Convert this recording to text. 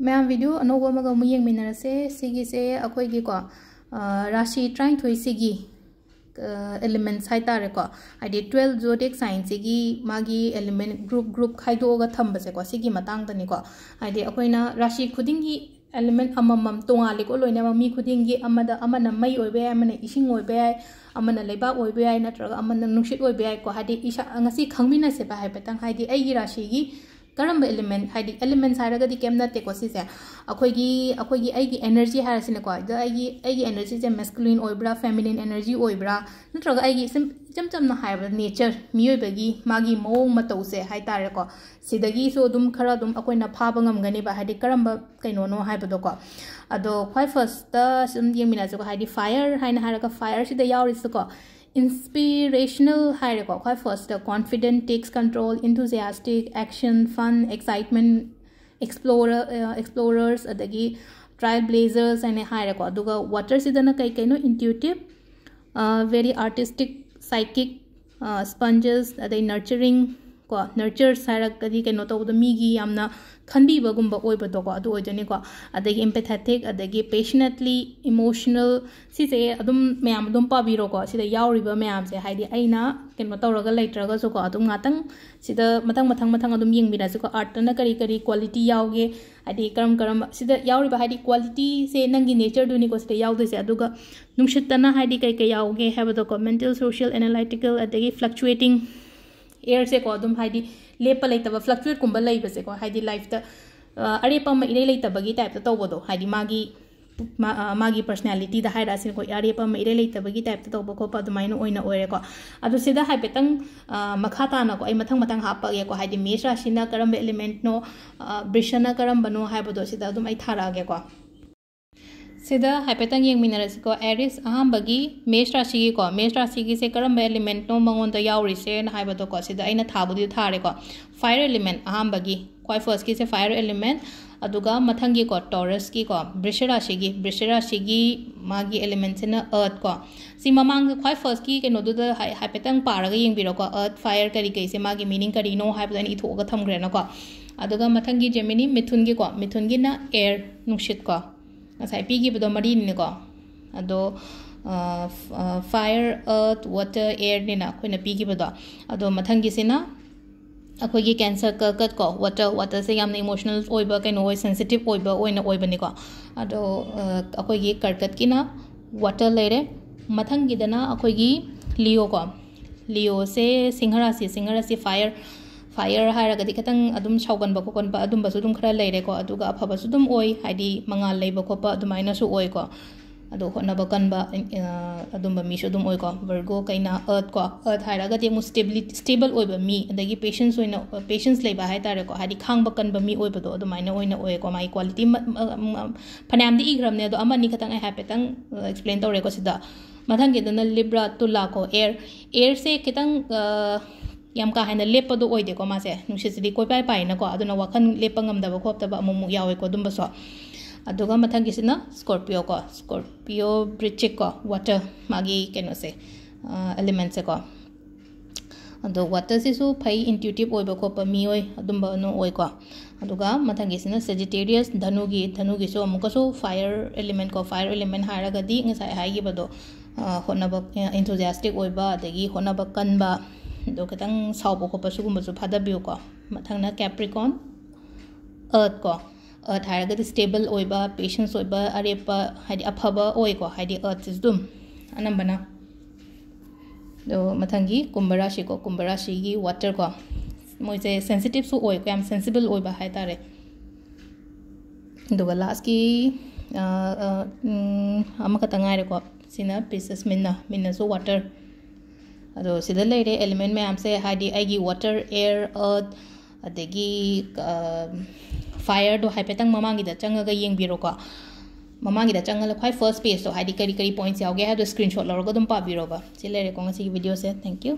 मैं वीडियो अनोब अमगा मुयेंग मिनरसे सिगी से अखोई की को राशि ट्राइंग थोई सिगी एलिमेंट्स हाई तारे को हाइदि 12 जोडिएक साइन सिगी मागी एलिमेंट ग्रुप खाइदोगा थंबसे को सिगी मतांग तनी को हाइदि अखोइना राशि खुदिंगी एलिमेंट अममम तोंगाले को लोइना मी खुदिंगी अमदा अमना मई ओइबे अमना इसिंग ओइबे अमना लेबा ओइबे नत्रगा अमना नुसित ओइबे को हाइदि इसा ngasi khangmina se ba hai petang हाइदि एगी राशि गी करम एलिमेंट हाइदि एलिमेंट्स हाइरगदि केम नते को सिसे अखोगी एगी एनर्जी हारसिने को द एगी एनर्जी जे मैस्कुलिन ओइब्रा फेमिनिन एनर्जी ओइब्रा नत्रगा एगी चमचमना हाइबा नेचर मियोइबगी मागी मोंग मतौसे हाइ तारे को सिदगी सो दुम खरा दुम अखोइना फाबा ngamgani ba हाइदि करम कैनो नो हाइबदो को अदो ख्वाइ फर्स्ट सम यमिना जो हाइदि फायर हाइना हारगा फायर सिदा यावरिस को inspirational higher ko first confident takes control enthusiastic action fun excitement explorers adagi trailblazers and higher ko aduga water sidana kai no intuitive very artistic psychic sponges adai nurturing ko nurture sarak kadi kai no to the migi yamna khandi bagumba oibado ko adu ojani ko adagi empathetic adagi passionately emotional sise adum mayam adum pabiro ko sida yauriba mayam se haidi aina keno tawraga leitraga so ko adum ngatang sida matang adum yengbira so ko art na kari quality yauge haidi karam sida yauriba haidi quality se nangi nature duni ko sida yaude se aduga nungshitana haidi kai yauge habado ko mental social analytical adagi fluctuating air se ko adum haidi lepa leitaba fluctuate kumba leiba se ko haidi life ta arepa ma ire leitaba gi type ta tawbodo haidi magi personality da haira sin ko arepa ma ire leitaba gi type ta tawbo ko pa dumaino oina oire ko adu sida hai petang makhata na ko ai matang hapa ge ko haidi mesh rashi na karam element no brishana karam bano haibodo sida adum ai thara ge ko sida haipetang yeng minerasi ko Aries ahambagi mesh rashi gi se karam element no mangon da yauri se na haibado ko sida aina thabudi thare ko fire element ahambagi koi first ki se fire element aduga mathangi ko Taurus ki ko Brisha rashi gi magi element se na earth ko si mamang koi first ki ke no du da haipetang paraga yeng biro ko earth fire kari se magi meaning kari no haibada ni thoga thamgre na ko aduga mathangi Gemini Mithun gi na air nungshit ko asai pigi bodo marine ni ko ado fire earth water air ni na khoina pigi bodo ado mathangi sina akhoi gi cancer kat ko water se yamna emotional oiba kaino oi sensitive oiba ni ko ado akhoi gi karkat ki na water leire mathangi dana akhoi gi leo se singhara fire haira gadi katang adum chaugan ba ko kon ba adum basu dum khara leire ko aduga apha basu dum oi haidi mangal leiba ko pa adumaina su oi ko adu hona ba kan ba adum ba mi su dum oi ko Virgo kaina earth haira gadi mu stable oi ba mi adagi patience leiba hai tare ko haidi khang ba kan ba mi oi ba do adumaina oina oi ko mai quality phanam di igram ne do amani katang ai hapetang explain tore ko sida mathang ge dana Libra Tula ko air se kitang yam ka haina lepa do oide ko mase nungsisidi koi pai na ko aduna wakhan lepa ngam da ba khop ta ba amu yawe ko dum ba so aduga mathang gisina Scorpio Bridge ko water magi keno se element se ko ado water se su pai intuitive oiba ko pa mi oi adum ba no oi ko aduga mathang gisina Sagittarius dhanu gi so amuka so fire element hara gadi ngasai hai gi bado honaba enthusiastic oiba adagi honaba kan ba do katang saubo ko pasugum su phada biu ko mathangna Capricorn earth haraga the stable oiba patience oiba arepa haidi aphaba oi ko haidi earth is dum anambana do mathangi Kumbh rashi gi water ko moise sensitive su oi ko am sensible oiba hai tare do last ki amakatanga re ko sina Pisces Meena so water ado sida leire element me amse haidi aigi water air earth adagi fire do haipetang mamangi da changaga yengbiro ko mamangi da changala khwai first page so haidi kari points yauge ha do screenshot lawga dum pa biro ba si leire ko ngasi video se thank you